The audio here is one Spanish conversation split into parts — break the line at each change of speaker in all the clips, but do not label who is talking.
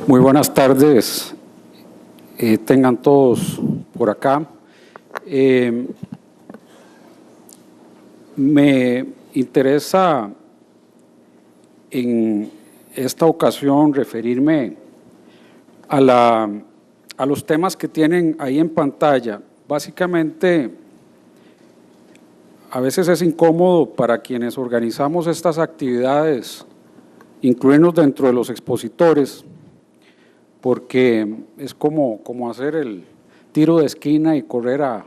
Muy buenas tardes, tengan todos por acá. Me interesa en esta ocasión referirme a los temas que tienen ahí en pantalla. Básicamente, a veces es incómodo para quienes organizamos estas actividades incluirnos dentro de los expositores, porque es como hacer el tiro de esquina y correr a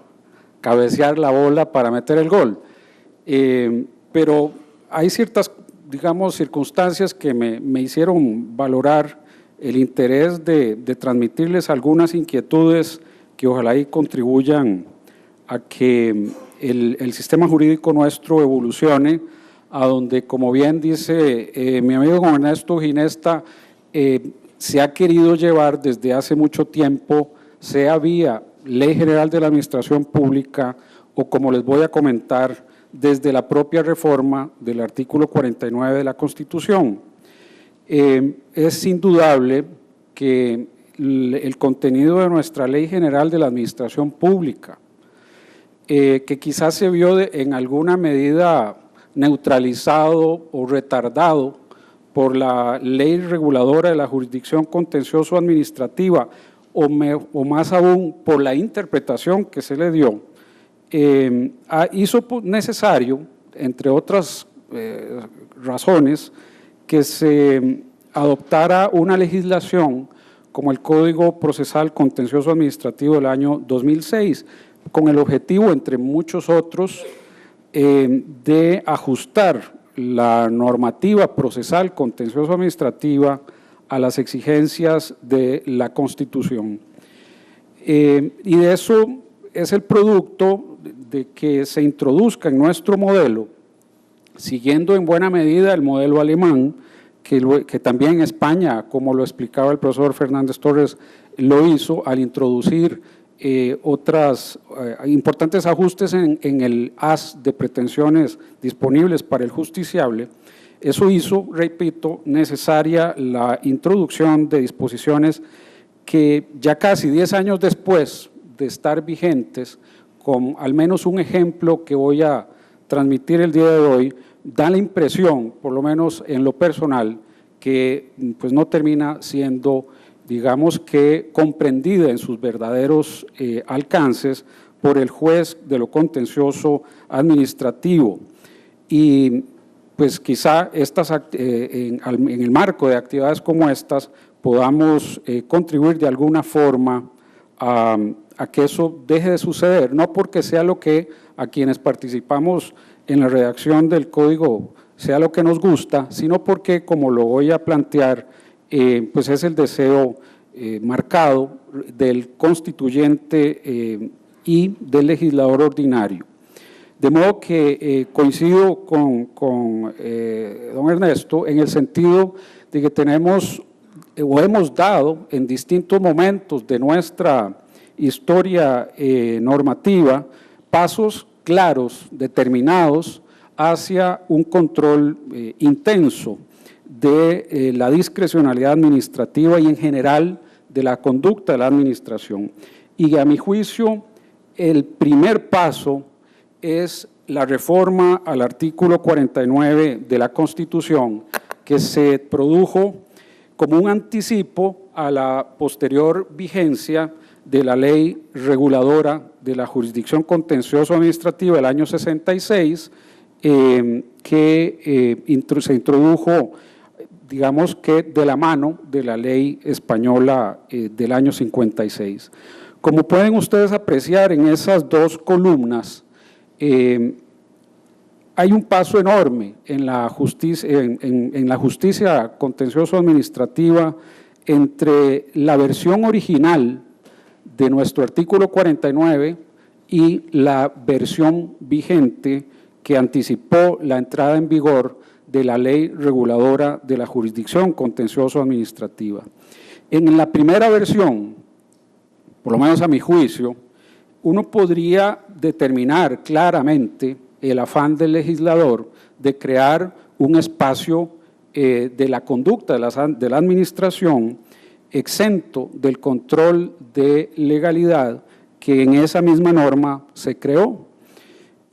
cabecear la bola para meter el gol. Pero hay ciertas, digamos, circunstancias que me hicieron valorar el interés de transmitirles algunas inquietudes que ojalá y contribuyan a que el sistema jurídico nuestro evolucione, a donde, como bien dice mi amigo don Ernesto Ginesta, se ha querido llevar desde hace mucho tiempo, sea vía Ley General de la Administración Pública o, como les voy a comentar, desde la propia reforma del artículo 49 de la Constitución. Es indudable que el contenido de nuestra Ley General de la Administración Pública, que quizás se vio en alguna medida neutralizado o retardado por la ley reguladora de la jurisdicción contencioso administrativa o más aún por la interpretación que se le dio, hizo necesario, entre otras razones, que se adoptara una legislación como el Código Procesal Contencioso Administrativo del año 2006, con el objetivo, entre muchos otros, de ajustar la normativa procesal contencioso administrativa a las exigencias de la Constitución. Y de eso es el producto de que se introduzca en nuestro modelo, siguiendo en buena medida el modelo alemán, que también España, como lo explicaba el profesor Fernández Torres, lo hizo al introducir otras importantes ajustes en el haz de pretensiones disponibles para el justiciable. Eso hizo, repito, necesaria la introducción de disposiciones que ya casi 10 años después de estar vigentes, con al menos un ejemplo que voy a transmitir el día de hoy, da la impresión, por lo menos en lo personal, que pues no termina siendo, digamos que, comprendida en sus verdaderos alcances por el juez de lo contencioso administrativo. Y pues quizá en el marco de actividades como estas podamos contribuir de alguna forma a que eso deje de suceder, no porque sea lo que a quienes participamos en la redacción del código sea lo que nos gusta, sino porque, como lo voy a plantear, pues es el deseo marcado del constituyente y del legislador ordinario. De modo que coincido con don Ernesto en el sentido de que tenemos o hemos dado en distintos momentos de nuestra historia normativa pasos claros, determinados, hacia un control intenso de la discrecionalidad administrativa y en general de la conducta de la administración. Y a mi juicio, el primer paso es la reforma al artículo 49 de la Constitución, que se produjo como un anticipo a la posterior vigencia de la ley reguladora de la jurisdicción contencioso administrativa del año 66, que se introdujo, digamos que de la mano de la ley española del año 56. Como pueden ustedes apreciar en esas dos columnas, hay un paso enorme en la justicia contencioso administrativa entre la versión original de nuestro artículo 49 y la versión vigente que anticipó la entrada en vigor de la ley reguladora de la jurisdicción contencioso administrativa. En la primera versión, por lo menos a mi juicio, uno podría determinar claramente el afán del legislador de crear un espacio de la conducta de la administración exento del control de legalidad que en esa misma norma se creó.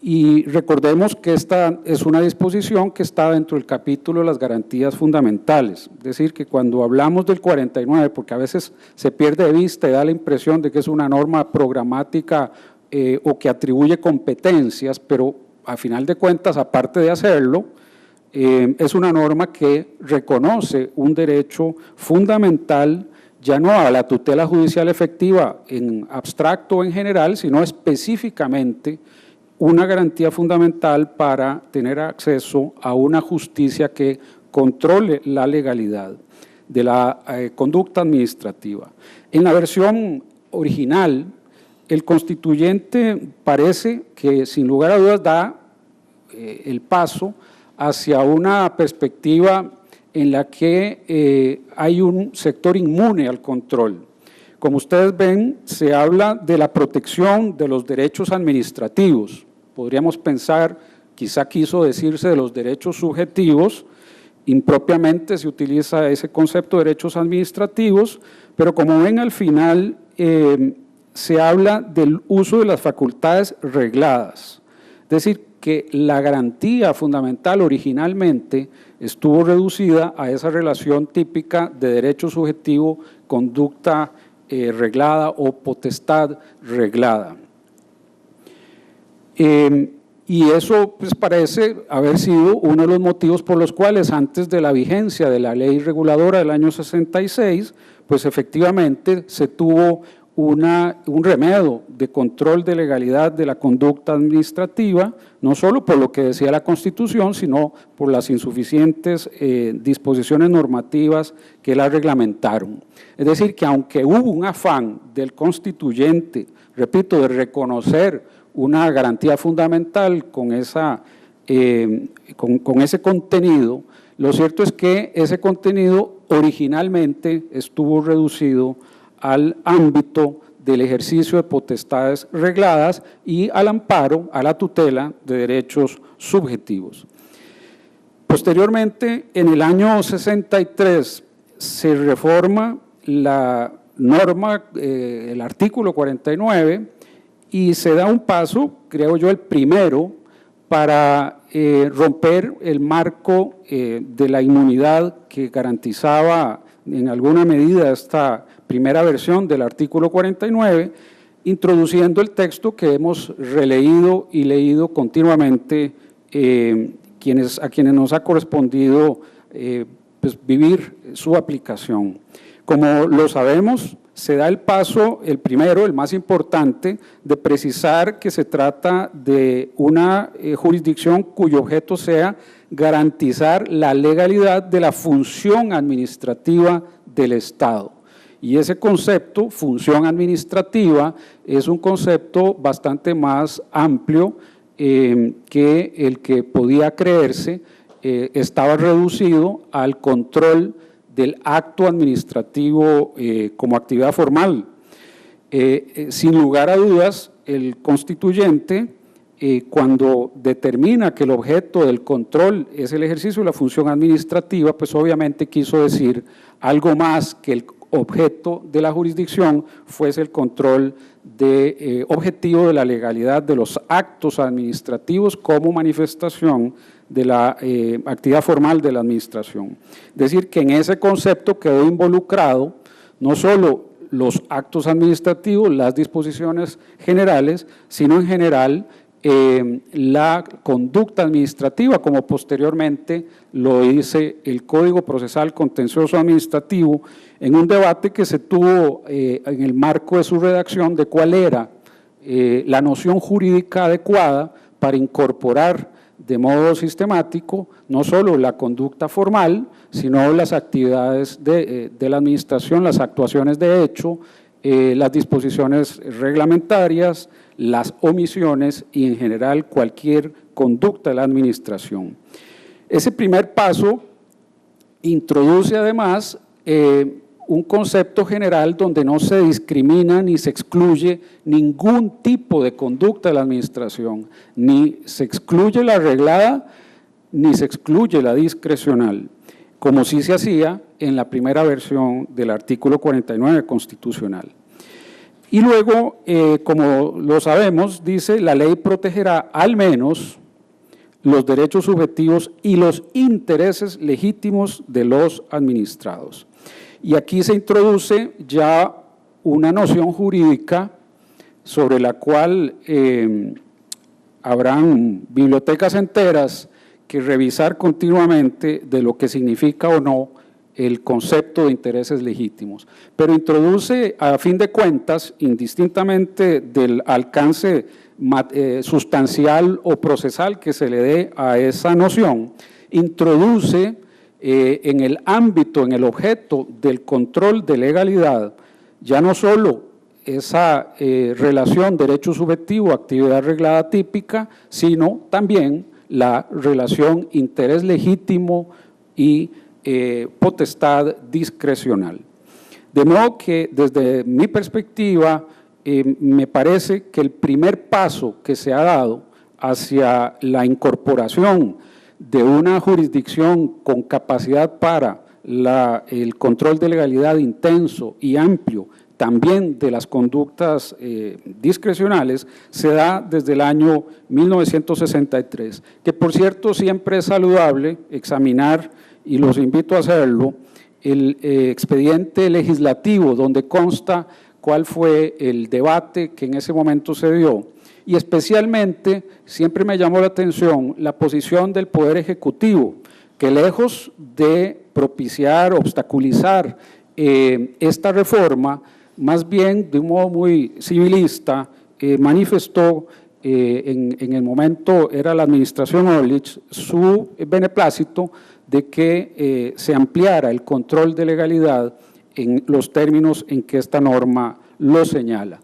Y recordemos que esta es una disposición que está dentro del capítulo de las garantías fundamentales, es decir, que cuando hablamos del 49, porque a veces se pierde de vista y da la impresión de que es una norma programática o que atribuye competencias, pero a final de cuentas, aparte de hacerlo, es una norma que reconoce un derecho fundamental, ya no a la tutela judicial efectiva en abstracto o en general, sino específicamente una garantía fundamental para tener acceso a una justicia que controle la legalidad de la conducta administrativa. En la versión original, el constituyente parece que sin lugar a dudas da el paso hacia una perspectiva en la que hay un sector inmune al control. Como ustedes ven, se habla de la protección de los derechos administrativos. Podríamos pensar, quizá quiso decirse de los derechos subjetivos, impropiamente se utiliza ese concepto de derechos administrativos, pero como ven al final se habla del uso de las facultades regladas, es decir, que la garantía fundamental originalmente estuvo reducida a esa relación típica de derecho subjetivo, conducta reglada o potestad reglada. Y eso pues, parece haber sido uno de los motivos por los cuales antes de la vigencia de la ley reguladora del año 66, pues efectivamente se tuvo un remedio de control de legalidad de la conducta administrativa, no solo por lo que decía la Constitución, sino por las insuficientes disposiciones normativas que la reglamentaron. Es decir, que aunque hubo un afán del constituyente, repito, de reconocer una garantía fundamental con ese contenido, lo cierto es que ese contenido originalmente estuvo reducido al ámbito del ejercicio de potestades regladas y al amparo, a la tutela de derechos subjetivos. Posteriormente, en el año 63, se reforma la norma, el artículo 49, y se da un paso, creo yo, el primero, para romper el marco de la inmunidad que garantizaba en alguna medida esta primera versión del artículo 49, introduciendo el texto que hemos releído y leído continuamente a quienes nos ha correspondido pues, vivir su aplicación. Como lo sabemos, se da el paso, el primero, el más importante, de precisar que se trata de una jurisdicción cuyo objeto sea garantizar la legalidad de la función administrativa del Estado. Y ese concepto, función administrativa, es un concepto bastante más amplio que el que podía creerse, estaba reducido al control del acto administrativo como actividad formal. Sin lugar a dudas, el constituyente, cuando determina que el objeto del control es el ejercicio de la función administrativa, pues obviamente quiso decir algo más que el objeto de la jurisdicción fuese el control objetivo de la legalidad de los actos administrativos como manifestación de la actividad formal de la administración. Es decir, que en ese concepto quedó involucrado no solo los actos administrativos, las disposiciones generales, sino en general la conducta administrativa, como posteriormente lo dice el Código Procesal Contencioso Administrativo, en un debate que se tuvo en el marco de su redacción de cuál era la noción jurídica adecuada para incorporar de modo sistemático no solo la conducta formal, sino las actividades de la administración, las actuaciones de hecho, las disposiciones reglamentarias, las omisiones y en general cualquier conducta de la administración. Ese primer paso introduce además un concepto general donde no se discrimina ni se excluye ningún tipo de conducta de la administración, ni se excluye la reglada ni se excluye la discrecional. como sí se hacía en la primera versión del artículo 49 constitucional. Y luego, como lo sabemos, dice, la ley protegerá al menos los derechos subjetivos y los intereses legítimos de los administrados. Y aquí se introduce ya una noción jurídica sobre la cual habrán bibliotecas enteras que revisar continuamente de lo que significa o no el concepto de intereses legítimos, pero introduce, a fin de cuentas, indistintamente del alcance sustancial o procesal que se le dé a esa noción, introduce en el ámbito, en el objeto del control de legalidad, ya no solo esa relación derecho subjetivo, actividad reglada típica, sino también la relación interés legítimo y potestad discrecional. De modo que desde mi perspectiva me parece que el primer paso que se ha dado hacia la incorporación de una jurisdicción con capacidad para el control de legalidad intenso y amplio, también de las conductas discrecionales, se da desde el año 1963, que por cierto siempre es saludable examinar, y los invito a hacerlo, el expediente legislativo donde consta cuál fue el debate que en ese momento se dio, y especialmente siempre me llamó la atención la posición del Poder Ejecutivo, que lejos de propiciar, obstaculizar esta reforma, más bien de un modo muy civilista, manifestó en el momento, era la administración Orlich, su beneplácito de que se ampliara el control de legalidad en los términos en que esta norma lo señala.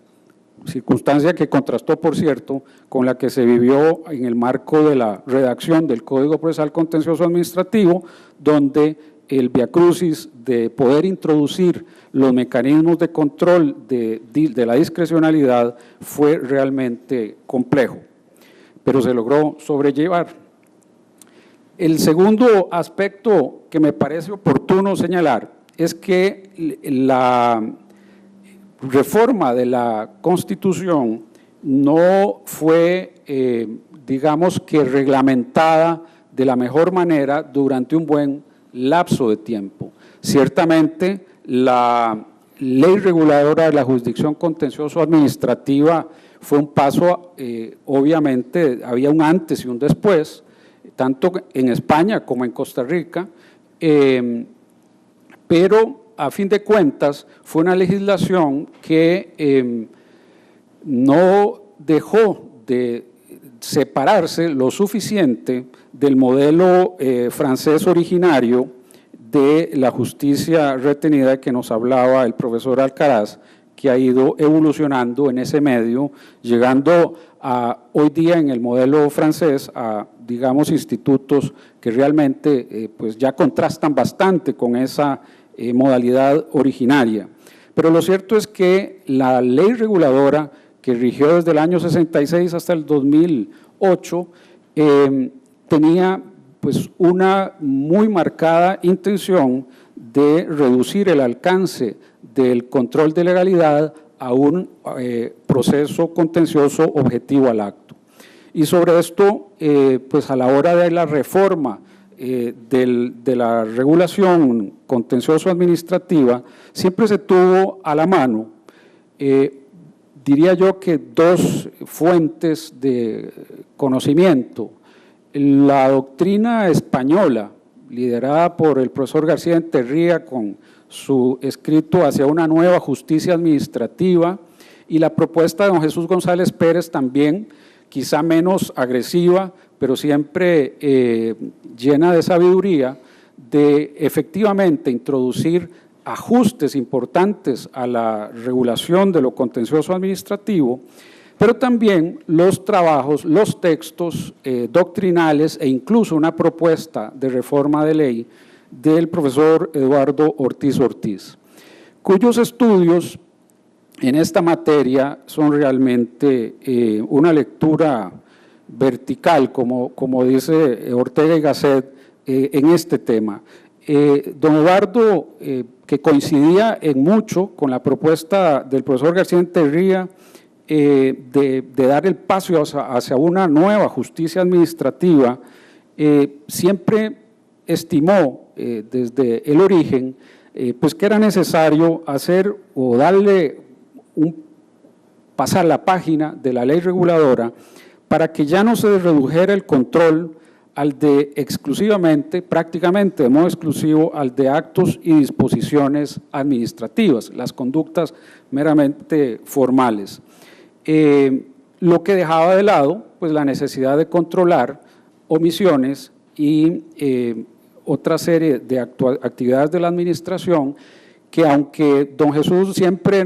Circunstancia que contrastó, por cierto, con la que se vivió en el marco de la redacción del Código Procesal Contencioso Administrativo, donde el viacrucis de poder introducir los mecanismos de control de la discrecionalidad fue realmente complejo, pero se logró sobrellevar. El segundo aspecto que me parece oportuno señalar es que la reforma de la Constitución no fue, digamos que reglamentada de la mejor manera durante un buen lapso de tiempo. Ciertamente, la ley reguladora de la jurisdicción contencioso administrativa fue un paso, obviamente había un antes y un después, tanto en España como en Costa Rica, pero a fin de cuentas fue una legislación que no dejó de separarse lo suficiente del modelo francés originario de la justicia retenida que nos hablaba el profesor Alcaraz, que ha ido evolucionando en ese medio, llegando a hoy día en el modelo francés a, digamos, institutos que realmente pues ya contrastan bastante con esa modalidad originaria. Pero lo cierto es que la ley reguladora que rigió desde el año 66 hasta el 2008 tenía pues una muy marcada intención de reducir el alcance del control de legalidad a un proceso contencioso objetivo al acto. Y sobre esto, pues a la hora de la reforma de la regulación contencioso-administrativa, siempre se tuvo a la mano, diría yo que dos fuentes de conocimiento. La doctrina española, liderada por el profesor García Enterría con su escrito Hacia una nueva justicia administrativa, y la propuesta de don Jesús González Pérez también, quizá menos agresiva, pero siempre llena de sabiduría, de efectivamente introducir ajustes importantes a la regulación de lo contencioso administrativo, pero también los trabajos, los textos doctrinales e incluso una propuesta de reforma de ley del profesor Eduardo Ortiz Ortiz, cuyos estudios en esta materia son realmente una lectura vertical, como dice Ortega y Gasset, en este tema. Don Eduardo, que coincidía en mucho con la propuesta del profesor García Enterría de dar el paso hacia una nueva justicia administrativa, siempre estimó desde el origen pues que era necesario hacer o darle pasar la página de la ley reguladora para que ya no se redujera el control al de exclusivamente, prácticamente de modo exclusivo, al de actos y disposiciones administrativas, las conductas meramente formales. Lo que dejaba de lado pues la necesidad de controlar omisiones y otra serie de actividades de la administración que, aunque don Jesús siempre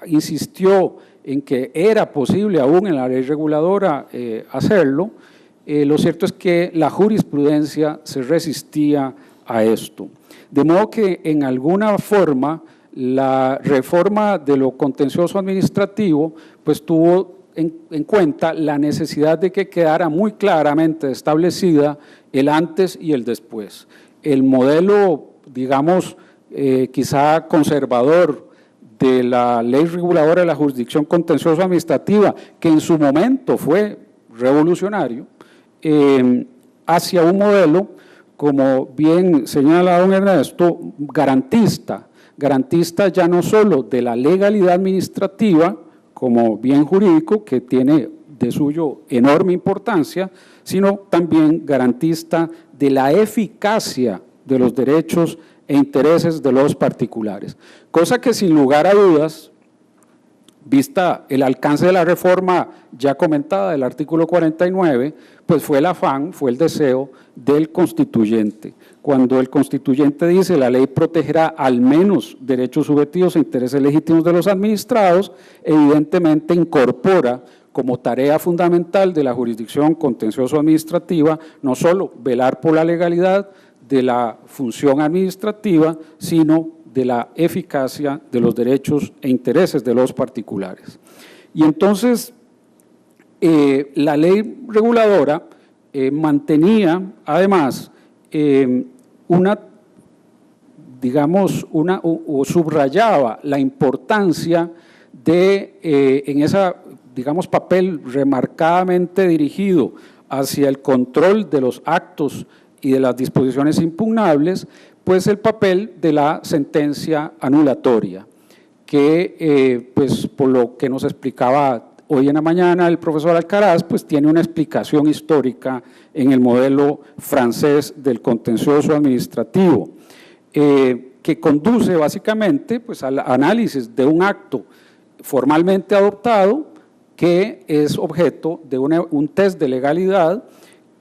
insistió en que era posible aún en la ley reguladora hacerlo, lo cierto es que la jurisprudencia se resistía a esto. De modo que en alguna forma la reforma de lo contencioso administrativo pues tuvo en cuenta la necesidad de que quedara muy claramente establecida el antes y el después. El modelo, digamos, quizá conservador de la ley reguladora de la jurisdicción contencioso administrativa, que en su momento fue revolucionario, hacia un modelo, como bien señala don Ernesto, garantista ya no solo de la legalidad administrativa como bien jurídico, que tiene de suyo enorme importancia, sino también garantista de la eficacia de los derechos e intereses de los particulares. Cosa que sin lugar a dudas, vista el alcance de la reforma ya comentada del artículo 49, pues fue el afán, fue el deseo del constituyente. Cuando el constituyente dice la ley protegerá al menos derechos subjetivos e intereses legítimos de los administrados, evidentemente incorpora como tarea fundamental de la jurisdicción contencioso-administrativa no solo velar por la legalidad de la función administrativa, sino de la eficacia de los derechos e intereses de los particulares. Y entonces, la ley reguladora mantenía, además, o subrayaba la importancia de, en ese, digamos, papel remarcadamente dirigido hacia el control de los actos y de las disposiciones impugnables, pues el papel de la sentencia anulatoria, que pues por lo que nos explicaba hoy en la mañana el profesor Alcaraz, pues tiene una explicación histórica en el modelo francés del contencioso administrativo, que conduce básicamente pues al análisis de un acto formalmente adoptado que es objeto de un test de legalidad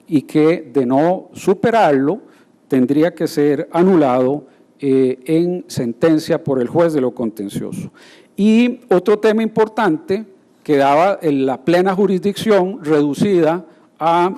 y que de no superarlo tendría que ser anulado en sentencia por el juez de lo contencioso. Y otro tema importante que daba la plena jurisdicción reducida a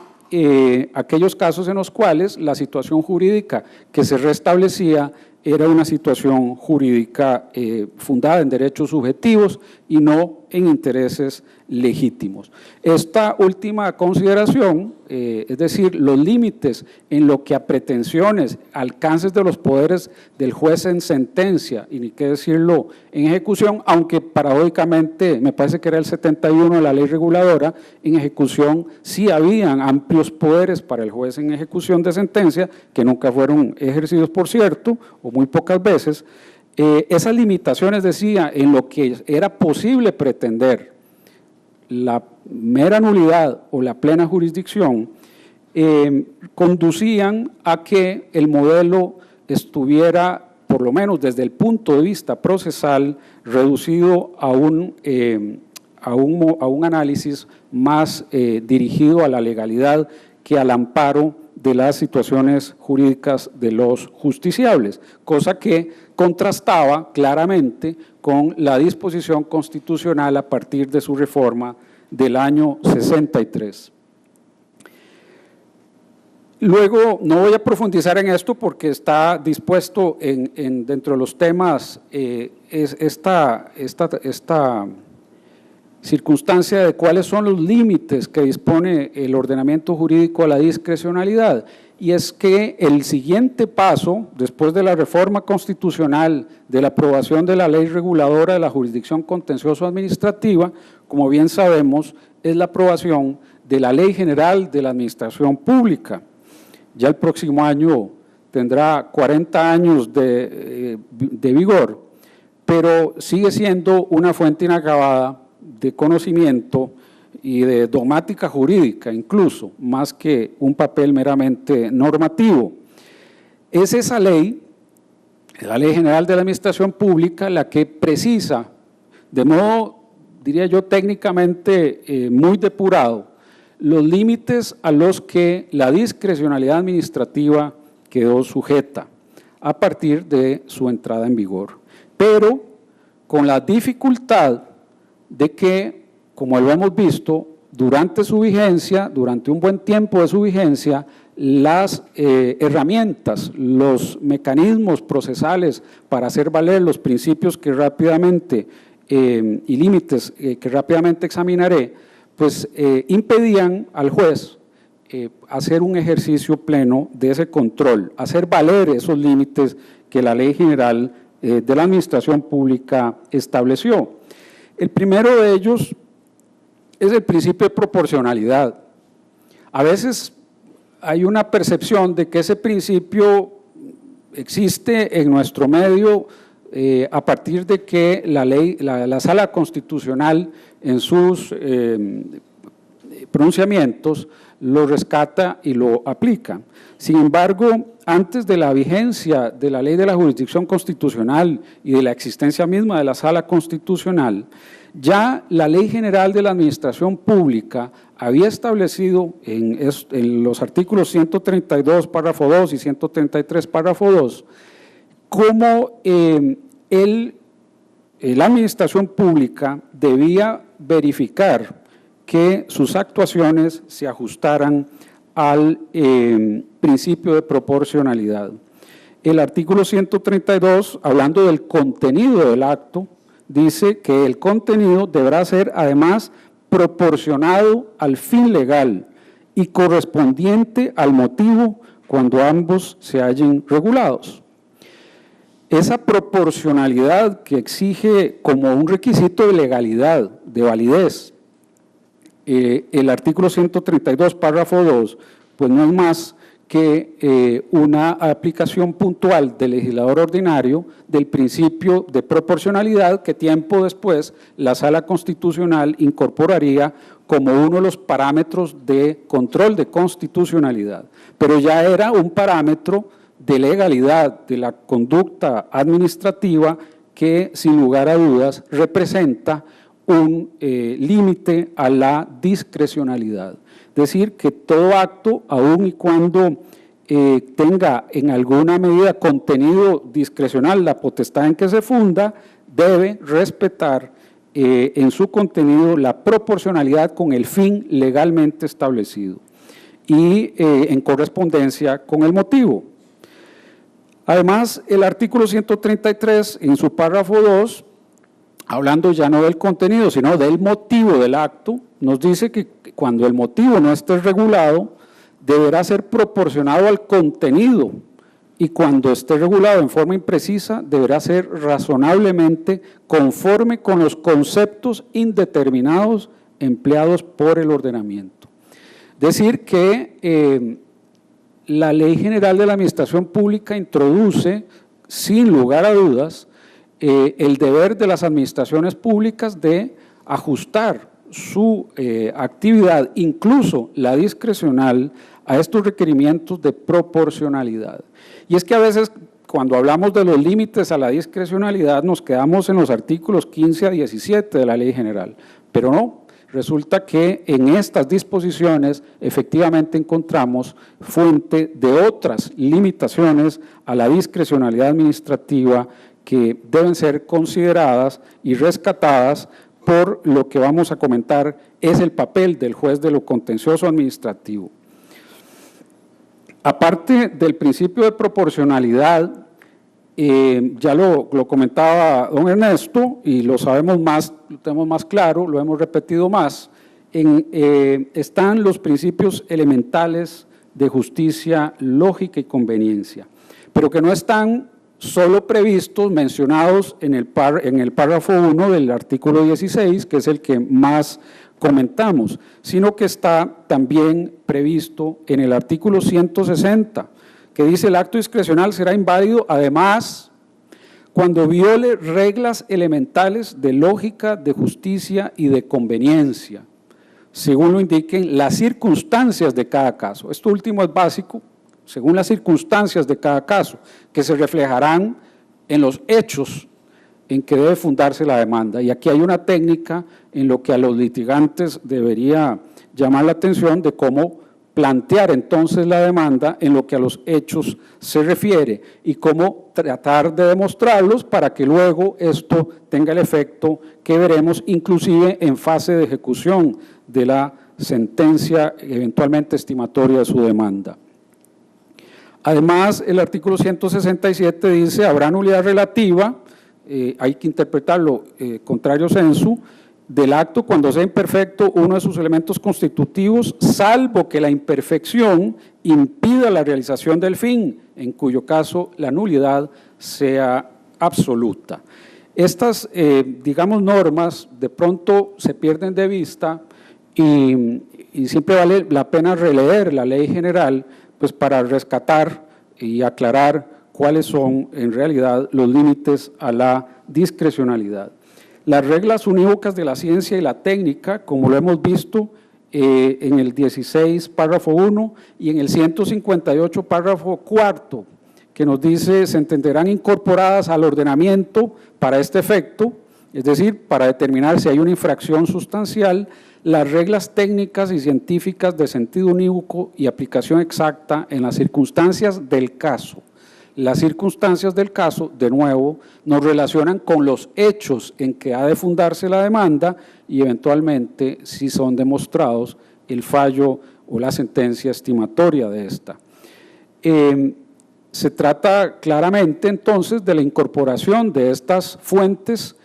aquellos casos en los cuales la situación jurídica que se restablecía era una situación jurídica fundada en derechos subjetivos y no en intereses legítimos. Esta última consideración, es decir, los límites en lo que a pretensiones, alcances de los poderes del juez en sentencia, y ni qué decirlo en ejecución, aunque paradójicamente me parece que era el 71 de la ley reguladora, en ejecución sí habían amplios poderes para el juez en ejecución de sentencia, que nunca fueron ejercidos, por cierto, o muy pocas veces. Esas limitaciones, decía, en lo que era posible pretender la mera nulidad o la plena jurisdicción, conducían a que el modelo estuviera, por lo menos desde el punto de vista procesal, reducido a un análisis más dirigido a la legalidad que al amparo de las situaciones jurídicas de los justiciables, cosa que contrastaba claramente con la disposición constitucional a partir de su reforma del año 63. Luego, no voy a profundizar en esto porque está dispuesto dentro de los temas esta circunstancia de cuáles son los límites que dispone el ordenamiento jurídico a la discrecionalidad, y es que el siguiente paso, después de la reforma constitucional, de la aprobación de la ley reguladora de la jurisdicción contencioso-administrativa, como bien sabemos, es la aprobación de la Ley General de la Administración Pública. Ya el próximo año tendrá 40 años de vigor, pero sigue siendo una fuente inacabada de conocimiento y de dogmática jurídica, incluso, más que un papel meramente normativo. Es esa ley, la Ley General de la Administración Pública, la que precisa, de modo, diría yo, técnicamente muy depurado, los límites a los que la discrecionalidad administrativa quedó sujeta a partir de su entrada en vigor, pero con la dificultad de que, como lo hemos visto, durante su vigencia, durante un buen tiempo de su vigencia, las herramientas, los mecanismos procesales para hacer valer los principios que rápidamente y límites que rápidamente examinaré, pues impedían al juez hacer un ejercicio pleno de ese control, hacer valer esos límites que la Ley General de la Administración Pública estableció. El primero de ellos es el principio de proporcionalidad. A veces hay una percepción de que ese principio existe en nuestro medio a partir de que la Sala Constitucional en sus pronunciamientos lo rescata y lo aplica. Sin embargo, antes de la vigencia de la Ley de la Jurisdicción Constitucional y de la existencia misma de la Sala Constitucional, ya la Ley General de la Administración Pública había establecido en los artículos 132, párrafo 2 y 133, párrafo 2, cómo la Administración Pública debía verificar que sus actuaciones se ajustaran al principio de proporcionalidad. El artículo 132, hablando del contenido del acto, dice que el contenido deberá ser además proporcionado al fin legal y correspondiente al motivo cuando ambos se hallen regulados. Esa proporcionalidad que exige como un requisito de legalidad, de validez, el artículo 132, párrafo 2, pues no es más que una aplicación puntual del legislador ordinario del principio de proporcionalidad que tiempo después la Sala Constitucional incorporaría como uno de los parámetros de control de constitucionalidad. Pero ya era un parámetro de legalidad de la conducta administrativa que, sin lugar a dudas, representa un límite a la discrecionalidad. Es decir, que todo acto, aun y cuando tenga en alguna medida contenido discrecional la potestad en que se funda, debe respetar en su contenido la proporcionalidad con el fin legalmente establecido y en correspondencia con el motivo. Además, el artículo 133, en su párrafo 2, hablando ya no del contenido, sino del motivo del acto, nos dice que cuando el motivo no esté regulado, deberá ser proporcionado al contenido y cuando esté regulado en forma imprecisa, deberá ser razonablemente conforme con los conceptos indeterminados empleados por el ordenamiento. Es decir, que la Ley General de la Administración Pública introduce, sin lugar a dudas, el deber de las administraciones públicas de ajustar su actividad, incluso la discrecional, a estos requerimientos de proporcionalidad. Y es que a veces, cuando hablamos de los límites a la discrecionalidad, nos quedamos en los artículos 15 a 17 de la Ley General, pero no. Resulta que en estas disposiciones efectivamente encontramos fuente de otras limitaciones a la discrecionalidad administrativa que deben ser consideradas y rescatadas por lo que vamos a comentar es el papel del juez de lo contencioso administrativo. Aparte del principio de proporcionalidad, Ya lo comentaba don Ernesto y lo sabemos más, lo tenemos más claro, lo hemos repetido más. Están los principios elementales de justicia, lógica y conveniencia, pero que no están solo previstos, mencionados en el párrafo 1 del artículo 16, que es el que más comentamos, sino que está también previsto en el artículo 160, que dice: el acto discrecional será inválido, además, cuando viole reglas elementales de lógica, de justicia y de conveniencia, según lo indiquen las circunstancias de cada caso. Esto último es básico, según las circunstancias de cada caso, que se reflejarán en los hechos en que debe fundarse la demanda. Y aquí hay una técnica en lo que a los litigantes debería llamar la atención de cómo plantear entonces la demanda en lo que a los hechos se refiere y cómo tratar de demostrarlos para que luego esto tenga el efecto que veremos inclusive en fase de ejecución de la sentencia eventualmente estimatoria de su demanda. Además, el artículo 167 dice: habrá nulidad relativa, hay que interpretarlo contrario sensu, del acto cuando sea imperfecto uno de sus elementos constitutivos, salvo que la imperfección impida la realización del fin, en cuyo caso la nulidad sea absoluta. Estas, digamos, normas de pronto se pierden de vista y siempre vale la pena releer la ley general, pues para rescatar y aclarar cuáles son en realidad los límites a la discrecionalidad. Las reglas unívocas de la ciencia y la técnica, como lo hemos visto en el 16, párrafo 1, y en el 158, párrafo 4, que nos dice: se entenderán incorporadas al ordenamiento para este efecto, es decir, para determinar si hay una infracción sustancial, las reglas técnicas y científicas de sentido unívoco y aplicación exacta en las circunstancias del caso. Las circunstancias del caso, de nuevo, nos relacionan con los hechos en que ha de fundarse la demanda y eventualmente, si son demostrados, el fallo o la sentencia estimatoria de esta. Se trata claramente entonces de la incorporación de estas fuentes,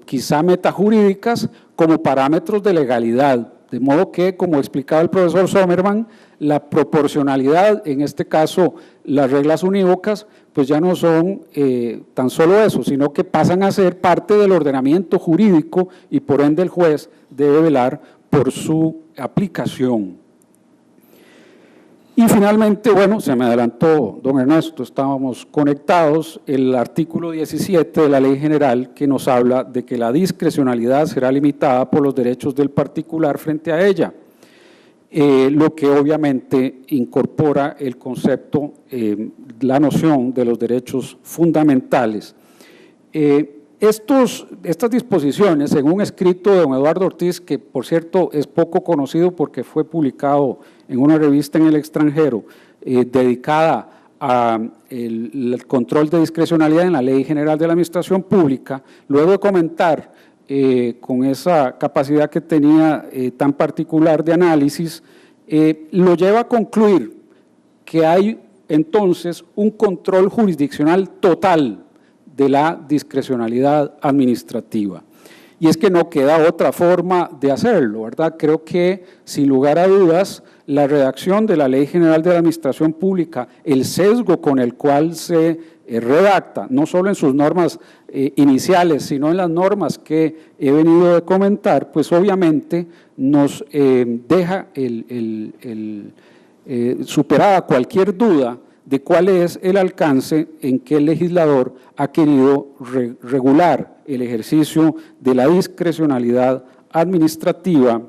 quizá metajurídicas, como parámetros de legalidad, de modo que, como explicaba el profesor Sommerman, la proporcionalidad, en este caso las reglas unívocas, pues ya no son tan solo eso, sino que pasan a ser parte del ordenamiento jurídico y por ende el juez debe velar por su aplicación. Y finalmente, bueno, se me adelantó don Ernesto, estábamos conectados, el artículo 17 de la Ley General, que nos habla de que la discrecionalidad será limitada por los derechos del particular frente a ella, lo que obviamente incorpora el concepto, la noción de los derechos fundamentales. Estas disposiciones, según un escrito de don Eduardo Ortiz, que por cierto es poco conocido porque fue publicado en una revista en el extranjero, dedicada al control de discrecionalidad en la Ley General de la Administración Pública, luego de comentar con esa capacidad que tenía tan particular de análisis, lo lleva a concluir que hay entonces un control jurisdiccional total de la discrecionalidad administrativa. Y es que no queda otra forma de hacerlo, ¿verdad? Creo que, sin lugar a dudas, la redacción de la Ley General de la Administración Pública, el sesgo con el cual se redacta, no solo en sus normas iniciales, sino en las normas que he venido a comentar, pues obviamente nos deja superada cualquier duda de cuál es el alcance en que el legislador ha querido regular el ejercicio de la discrecionalidad administrativa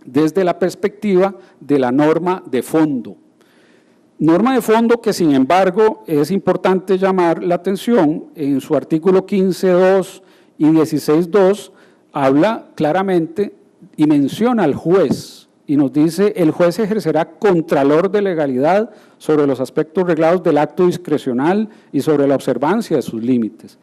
desde la perspectiva de la norma de fondo. Norma de fondo que, sin embargo, es importante llamar la atención, en su artículo 15.2 y 16.2, habla claramente y menciona al juez, y nos dice: el juez ejercerá contralor de legalidad sobre los aspectos reglados del acto discrecional y sobre la observancia de sus límites.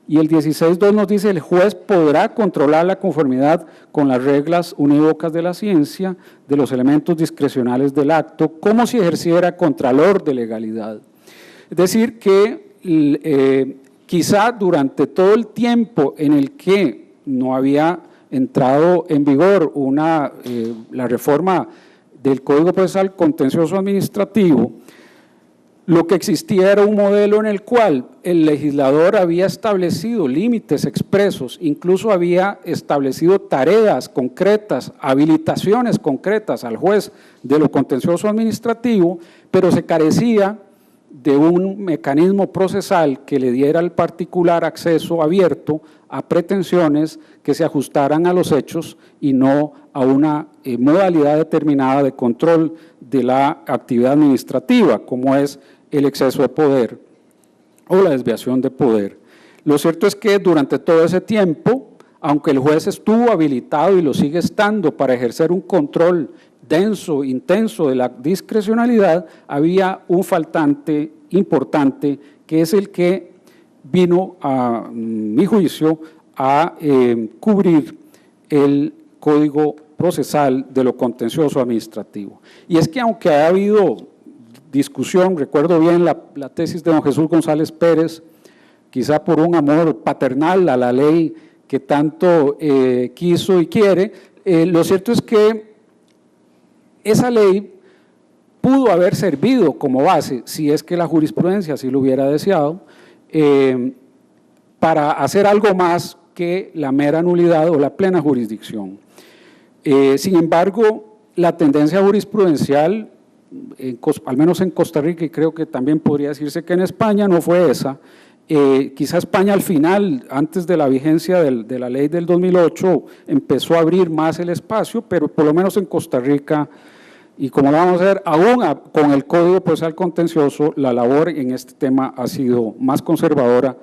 Y el 16.2 nos dice: el juez podrá controlar la conformidad con las reglas unívocas de la ciencia de los elementos discrecionales del acto, como si ejerciera contralor de legalidad. Es decir, que quizá durante todo el tiempo en el que no había entrado en vigor la reforma del Código Procesal Contencioso Administrativo, lo que existía era un modelo en el cual el legislador había establecido límites expresos, incluso había establecido tareas concretas, habilitaciones concretas al juez de lo contencioso administrativo, pero se carecía de un mecanismo procesal que le diera al particular acceso abierto a pretensiones que se ajustaran a los hechos y no a una modalidad determinada de control de la actividad administrativa, como es el exceso de poder o la desviación de poder. Lo cierto es que durante todo ese tiempo, aunque el juez estuvo habilitado y lo sigue estando para ejercer un control denso, intenso de la discrecionalidad, había un faltante importante que es el que vino, a mi juicio, a cubrir el Código Procesal de lo Contencioso Administrativo. Y es que aunque ha habido discusión, recuerdo bien la tesis de don Jesús González Pérez, quizá por un amor paternal a la ley que tanto quiso y quiere, lo cierto es que esa ley pudo haber servido como base, si es que la jurisprudencia así lo hubiera deseado, para hacer algo más que la mera nulidad o la plena jurisdicción. Sin embargo, la tendencia jurisprudencial, al menos en Costa Rica, y creo que también podría decirse que en España, no fue esa. Quizá España al final, antes de la vigencia de la ley del 2008, empezó a abrir más el espacio, pero por lo menos en Costa Rica, y como lo vamos a ver, aún con el Código Procesal Contencioso, la labor en este tema ha sido más conservadora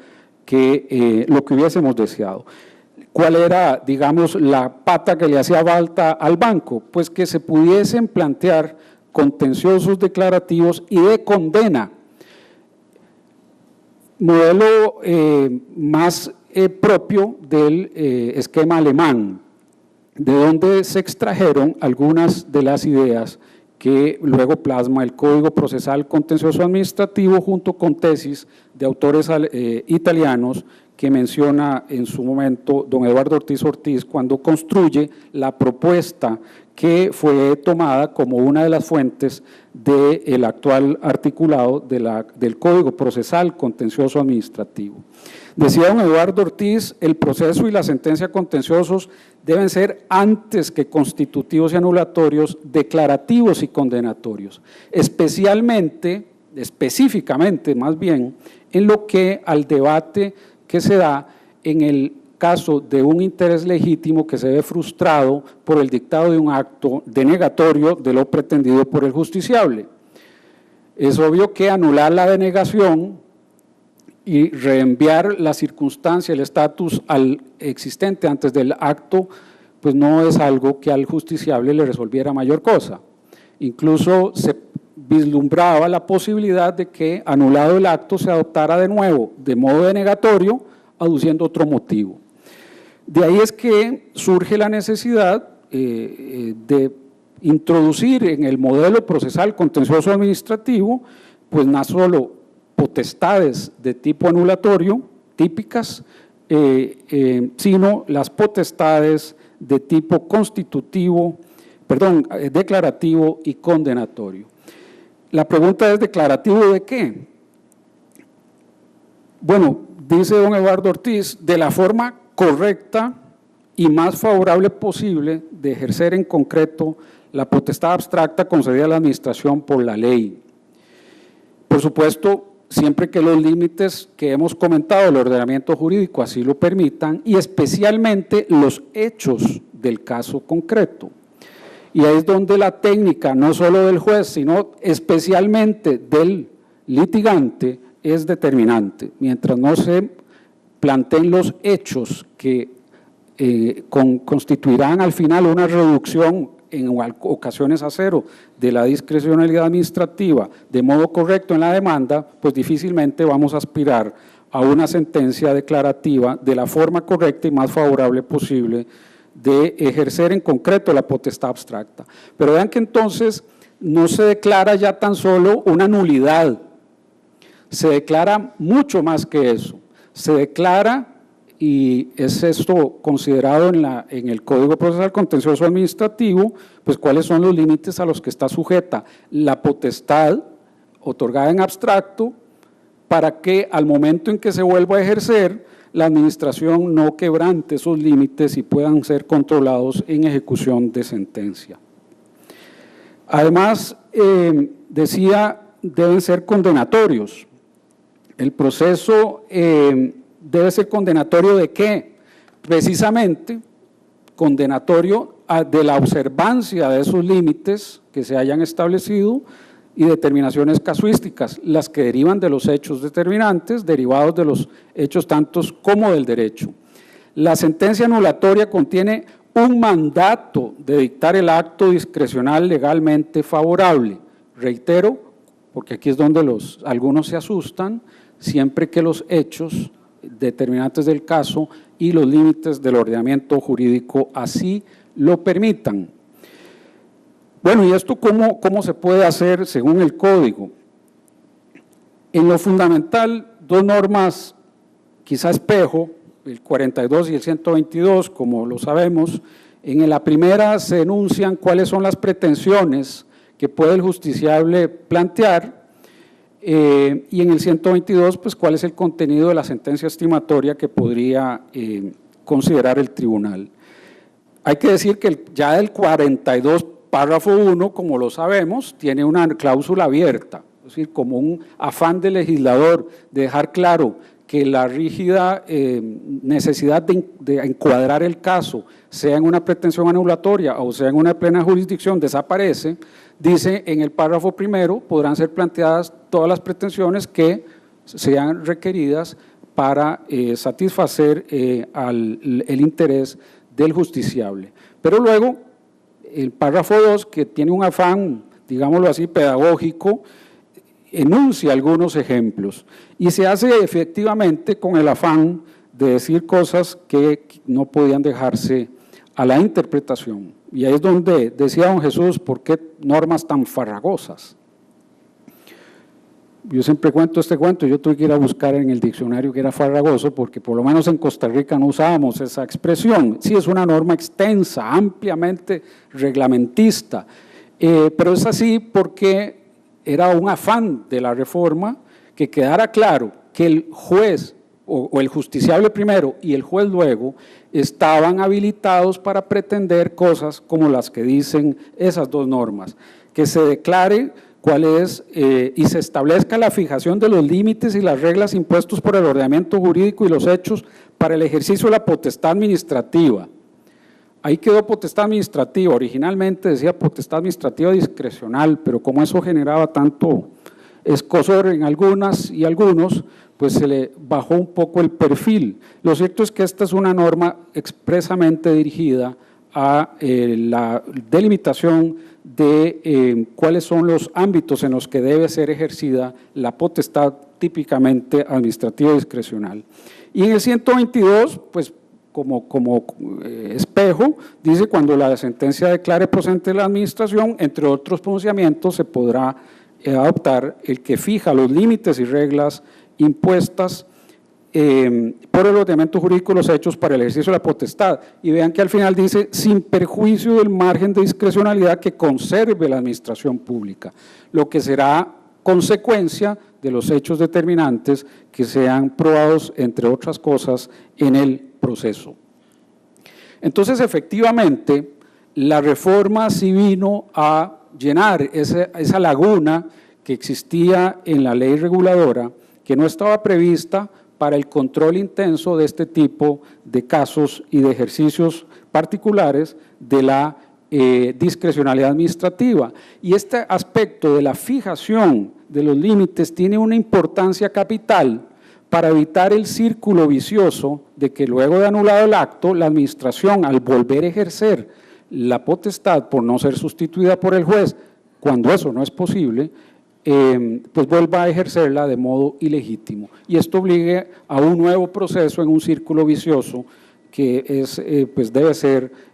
que lo que hubiésemos deseado. ¿Cuál era, digamos, la pata que le hacía falta al banco? Pues que se pudiesen plantear contenciosos declarativos y de condena, modelo más propio del esquema alemán, de donde se extrajeron algunas de las ideas que luego plasma el Código Procesal Contencioso Administrativo junto con tesis de autores italianos que menciona en su momento don Eduardo Ortiz Ortiz cuando construye la propuesta que fue tomada como una de las fuentes del actual articulado del Código Procesal Contencioso Administrativo. Decía don Eduardo Ortiz, el proceso y la sentencia contenciosos deben ser antes que constitutivos y anulatorios, declarativos y condenatorios, específicamente más bien, en lo que al debate que se da en el caso de un interés legítimo que se ve frustrado por el dictado de un acto denegatorio de lo pretendido por el justiciable. Es obvio que anular la denegación y reenviar la circunstancia, el estatus al existente antes del acto, pues no es algo que al justiciable le resolviera mayor cosa. Incluso se vislumbraba la posibilidad de que, anulado el acto, se adoptara de nuevo de modo denegatorio, aduciendo otro motivo. De ahí es que surge la necesidad de introducir en el modelo procesal contencioso administrativo, pues no solo potestades de tipo anulatorio, típicas, sino las potestades de tipo declarativo y condenatorio. La pregunta es, ¿declarativo de qué? Bueno, dice don Eduardo Ortiz, de la forma correcta y más favorable posible de ejercer en concreto la potestad abstracta concedida a la administración por la ley. Por supuesto, siempre que los límites que hemos comentado del ordenamiento jurídico así lo permitan y especialmente los hechos del caso concreto. Y ahí es donde la técnica, no solo del juez, sino especialmente del litigante, es determinante. Mientras no se planteen los hechos que constituirán al final una reducción en ocasiones a cero de la discrecionalidad administrativa de modo correcto en la demanda, pues difícilmente vamos a aspirar a una sentencia declarativa de la forma correcta y más favorable posible de ejercer en concreto la potestad abstracta. Pero vean que entonces no se declara ya tan solo una nulidad, se declara mucho más que eso. Se declara, y es esto considerado en el Código Procesal Contencioso Administrativo, pues cuáles son los límites a los que está sujeta la potestad otorgada en abstracto, para que al momento en que se vuelva a ejercer, la administración no quebrante esos límites y puedan ser controlados en ejecución de sentencia. Además, decía, deben ser condenatorios. El proceso debe ser condenatorio ¿de qué? Precisamente condenatorio de la observancia de esos límites que se hayan establecido y determinaciones casuísticas, las que derivan de los hechos determinantes, derivados de los hechos tantos como del derecho. La sentencia anulatoria contiene un mandato de dictar el acto discrecional legalmente favorable. Reitero, porque aquí es donde algunos se asustan, siempre que los hechos determinantes del caso y los límites del ordenamiento jurídico así lo permitan. Bueno, ¿y esto cómo se puede hacer según el Código? En lo fundamental, dos normas, quizá espejo, el 42 y el 122, como lo sabemos. En la primera se enuncian cuáles son las pretensiones que puede el justiciable plantear, y en el 122, pues cuál es el contenido de la sentencia estimatoria que podría considerar el tribunal. Hay que decir que ya el 42, párrafo 1, como lo sabemos, tiene una cláusula abierta, es decir, como un afán del legislador de dejar claro que la rígida necesidad de encuadrar el caso, sea en una pretensión anulatoria o sea en una plena jurisdicción, desaparece. Dice en el párrafo primero, podrán ser planteadas todas las pretensiones que sean requeridas para satisfacer el interés del justiciable. Pero luego, el párrafo 2, que tiene un afán, digámoslo así, pedagógico, enuncia algunos ejemplos y se hace efectivamente con el afán de decir cosas que no podían dejarse a la interpretación. Y ahí es donde decía don Jesús, ¿por qué normas tan farragosas? Yo siempre cuento este cuento, yo tuve que ir a buscar en el diccionario que era farragoso, porque por lo menos en Costa Rica no usábamos esa expresión. Sí, es una norma extensa, ampliamente reglamentista, pero es así porque era un afán de la reforma que quedara claro que el juez o el justiciable primero y el juez luego estaban habilitados para pretender cosas como las que dicen esas dos normas, que se declare cuál es y se establezca la fijación de los límites y las reglas impuestos por el ordenamiento jurídico y los hechos para el ejercicio de la potestad administrativa. Ahí quedó potestad administrativa, originalmente decía potestad administrativa discrecional, pero como eso generaba tanto escozor en algunas y algunos, pues se le bajó un poco el perfil. Lo cierto es que esta es una norma expresamente dirigida a la delimitación de cuáles son los ámbitos en los que debe ser ejercida la potestad típicamente administrativa discrecional. Y en el 122, pues como espejo, dice cuando la sentencia declare procedente la administración, entre otros pronunciamientos se podrá adoptar el que fija los límites y reglas impuestas por el ordenamiento jurídico de los hechos para el ejercicio de la potestad. Y vean que al final dice, sin perjuicio del margen de discrecionalidad que conserve la administración pública, lo que será consecuencia de los hechos determinantes que sean probados, entre otras cosas, en el proceso. Entonces, efectivamente, la reforma sí vino a llenar esa laguna que existía en la ley reguladora, que no estaba prevista para el control intenso de este tipo de casos y de ejercicios particulares de la discrecionalidad administrativa. Y este aspecto de la fijación de los límites tiene una importancia capital para evitar el círculo vicioso de que luego de anulado el acto, la administración, al volver a ejercer la potestad por no ser sustituida por el juez, cuando eso no es posible, pues vuelva a ejercerla de modo ilegítimo. Y esto obligue a un nuevo proceso en un círculo vicioso que pues debe ser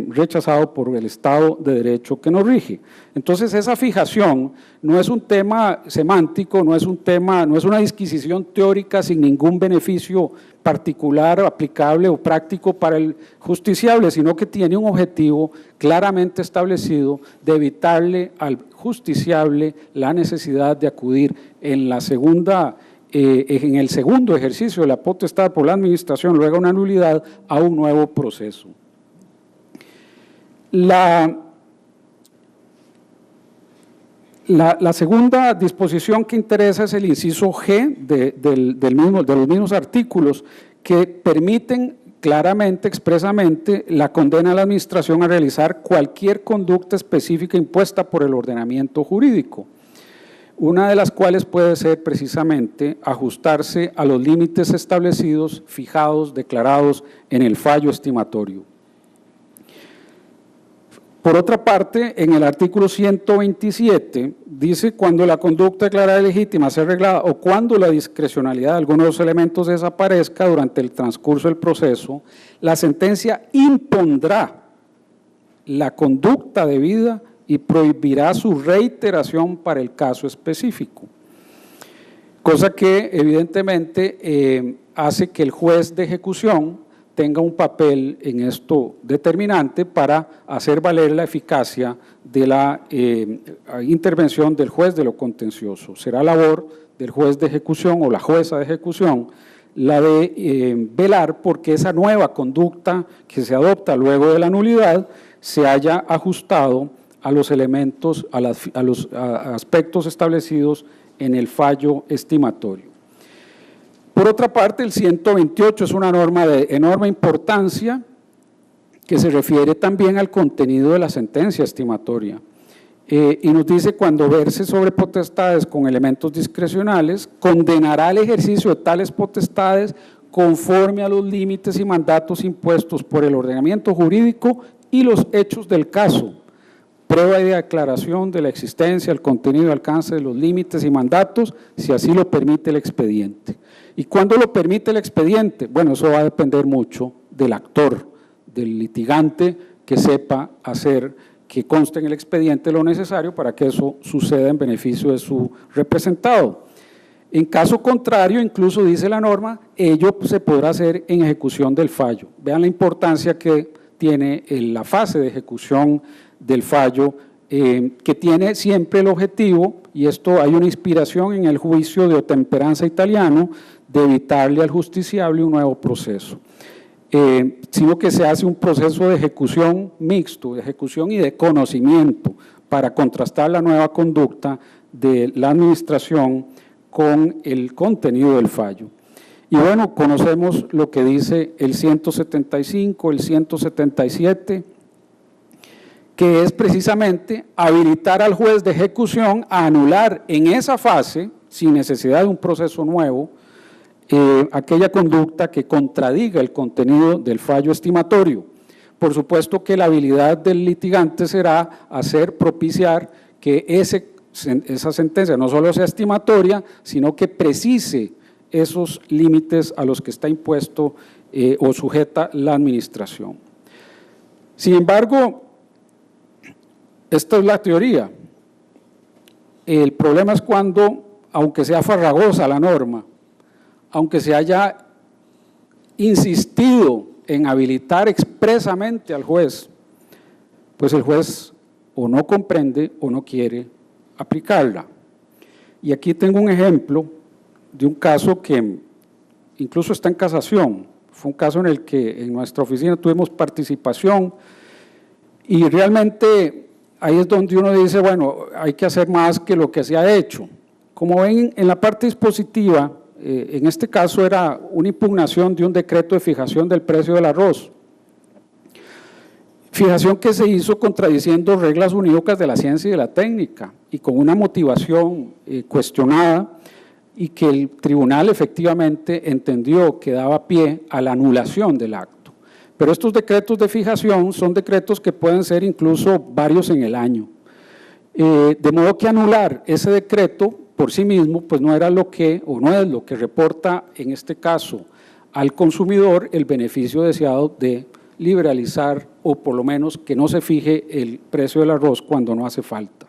rechazado por el Estado de Derecho que nos rige. Entonces, esa fijación no es un tema semántico, no es una disquisición teórica sin ningún beneficio particular, aplicable o práctico para el justiciable, sino que tiene un objetivo claramente establecido de evitarle al justiciable la necesidad de acudir en el segundo ejercicio de la potestad por la administración, luego una nulidad, a un nuevo proceso. La segunda disposición que interesa es el inciso G de los mismos artículos, que permiten claramente, expresamente, la condena a la administración a realizar cualquier conducta específica impuesta por el ordenamiento jurídico, una de las cuales puede ser precisamente ajustarse a los límites establecidos, fijados, declarados en el fallo estimatorio. Por otra parte, en el artículo 127 dice: cuando la conducta declarada legítima sea arreglada o cuando la discrecionalidad de algunos de los elementos desaparezca durante el transcurso del proceso, la sentencia impondrá la conducta debida y prohibirá su reiteración para el caso específico. Cosa que evidentemente hace que el juez de ejecución tenga un papel en esto determinante para hacer valer la eficacia de la intervención del juez de lo contencioso. Será labor del juez de ejecución o la jueza de ejecución la de velar porque esa nueva conducta que se adopta luego de la nulidad se haya ajustado a los elementos, a los aspectos establecidos en el fallo estimatorio. Por otra parte, el 128 es una norma de enorme importancia que se refiere también al contenido de la sentencia estimatoria. Y nos dice: cuando verse sobre potestades con elementos discrecionales, condenará el ejercicio de tales potestades conforme a los límites y mandatos impuestos por el ordenamiento jurídico y los hechos del caso, prueba y declaración de la existencia, el contenido y alcance de los límites y mandatos, si así lo permite el expediente. ¿Y cuándo lo permite el expediente? Bueno, eso va a depender mucho del actor, del litigante, que sepa hacer que conste en el expediente lo necesario para que eso suceda en beneficio de su representado. En caso contrario, incluso dice la norma, ello se podrá hacer en ejecución del fallo. Vean la importancia que tiene la fase de ejecución del fallo, que tiene siempre el objetivo, y esto hay una inspiración en el juicio de Otemperanza italiano, de evitarle al justiciable un nuevo proceso, sino que se hace un proceso de ejecución mixto, de ejecución y de conocimiento, para contrastar la nueva conducta de la administración con el contenido del fallo. Y bueno, conocemos lo que dice el 175, el 177, que es precisamente habilitar al juez de ejecución a anular en esa fase, sin necesidad de un proceso nuevo, aquella conducta que contradiga el contenido del fallo estimatorio. Por supuesto que la habilidad del litigante será propiciar que esa sentencia no solo sea estimatoria, sino que precise esos límites a los que está impuesto o sujeta la administración. Sin embargo, esta es la teoría. El problema es cuando, aunque sea farragosa la norma, aunque se haya insistido en habilitar expresamente al juez, pues el juez o no comprende o no quiere aplicarla. Y aquí tengo un ejemplo de un caso que incluso está en casación. Fue un caso en el que en nuestra oficina tuvimos participación y realmente ahí es donde uno dice, bueno, hay que hacer más que lo que se ha hecho. Como ven, en la parte dispositiva, en este caso era una impugnación de un decreto de fijación del precio del arroz. Fijación que se hizo contradiciendo reglas unívocas de la ciencia y de la técnica y con una motivación cuestionada, y que el tribunal efectivamente entendió que daba pie a la anulación del acto. Pero estos decretos de fijación son decretos que pueden ser incluso varios en el año. De modo que anular ese decreto por sí mismo, pues no era lo que, o no es lo que reporta en este caso al consumidor el beneficio deseado de liberalizar o por lo menos que no se fije el precio del arroz cuando no hace falta.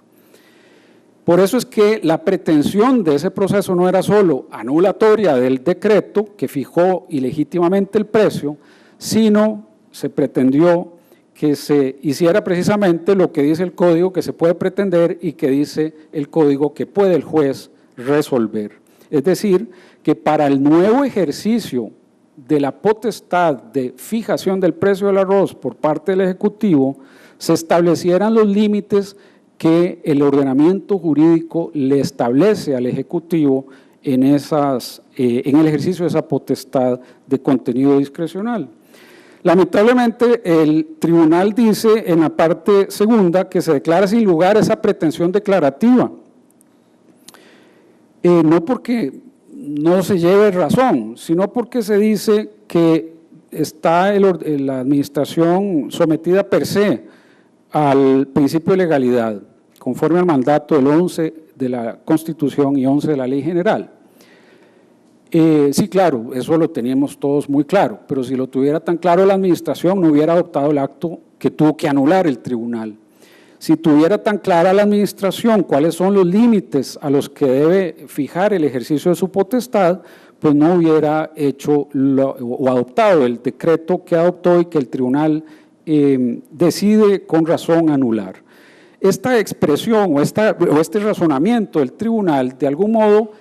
Por eso es que la pretensión de ese proceso no era solo anulatoria del decreto que fijó ilegítimamente el precio, sino se pretendió que se hiciera precisamente lo que dice el código que se puede pretender y que dice el código que puede el juez resolver. Es decir, que para el nuevo ejercicio de la potestad de fijación del precio del arroz por parte del Ejecutivo se establecieran los límites que el ordenamiento jurídico le establece al Ejecutivo en el ejercicio de esa potestad de contenido discrecional. Lamentablemente, el tribunal dice en la parte segunda que se declara sin lugar esa pretensión declarativa, no porque no se lleve razón, sino porque se dice que está la administración sometida per se al principio de legalidad, conforme al mandato del 11 de la Constitución y 11 de la Ley General. Sí, claro, eso lo teníamos todos muy claro, pero si lo tuviera tan claro la administración no hubiera adoptado el acto que tuvo que anular el tribunal. Si tuviera tan clara la administración cuáles son los límites a los que debe fijar el ejercicio de su potestad, pues no hubiera hecho o adoptado el decreto que adoptó y que el tribunal decide con razón anular. Esta expresión o este razonamiento del tribunal de algún modo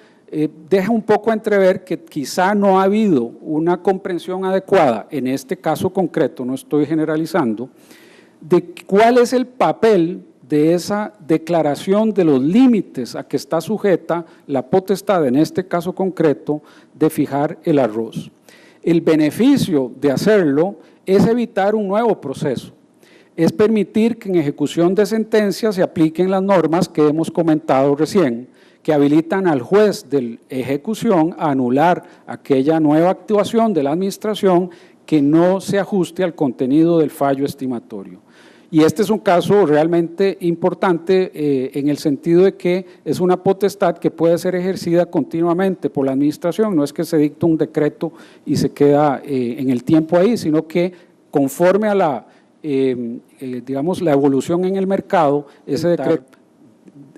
deja un poco a entrever que quizá no ha habido una comprensión adecuada, en este caso concreto, no estoy generalizando, de cuál es el papel de esa declaración de los límites a que está sujeta la potestad, en este caso concreto, de fijar el arroz. El beneficio de hacerlo es evitar un nuevo proceso, es permitir que en ejecución de sentencias se apliquen las normas que hemos comentado recién, que habilitan al juez de ejecución a anular aquella nueva actuación de la administración que no se ajuste al contenido del fallo estimatorio. Y este es un caso realmente importante en el sentido de que es una potestad que puede ser ejercida continuamente por la administración, no es que se dicta un decreto y se queda en el tiempo ahí, sino que conforme a la, digamos, la evolución en el mercado, ese decreto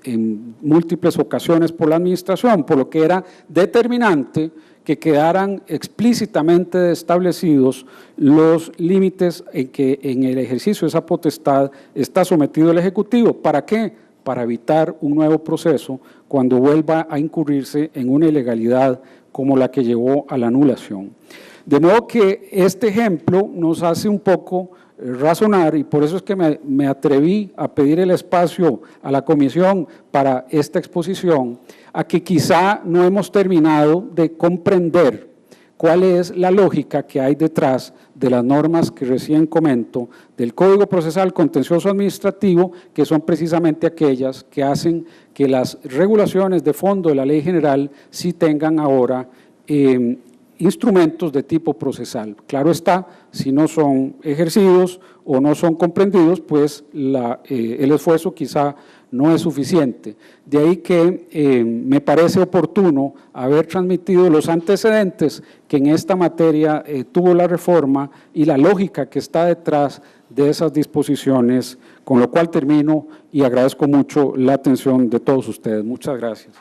en múltiples ocasiones por la administración, por lo que era determinante que quedaran explícitamente establecidos los límites en que en el ejercicio de esa potestad está sometido el Ejecutivo. ¿Para qué? Para evitar un nuevo proceso cuando vuelva a incurrirse en una ilegalidad como la que llevó a la anulación. De modo que este ejemplo nos hace un poco razonar, y por eso es que me atreví a pedir el espacio a la comisión para esta exposición, a que quizá no hemos terminado de comprender cuál es la lógica que hay detrás de las normas que recién comento del Código Procesal Contencioso Administrativo, que son precisamente aquellas que hacen que las regulaciones de fondo de la Ley General sí tengan ahora instrumentos de tipo procesal. Claro está, si no son ejercidos o no son comprendidos, pues el esfuerzo quizá no es suficiente. De ahí que me parece oportuno haber transmitido los antecedentes que en esta materia tuvo la reforma y la lógica que está detrás de esas disposiciones, con lo cual termino y agradezco mucho la atención de todos ustedes. Muchas gracias.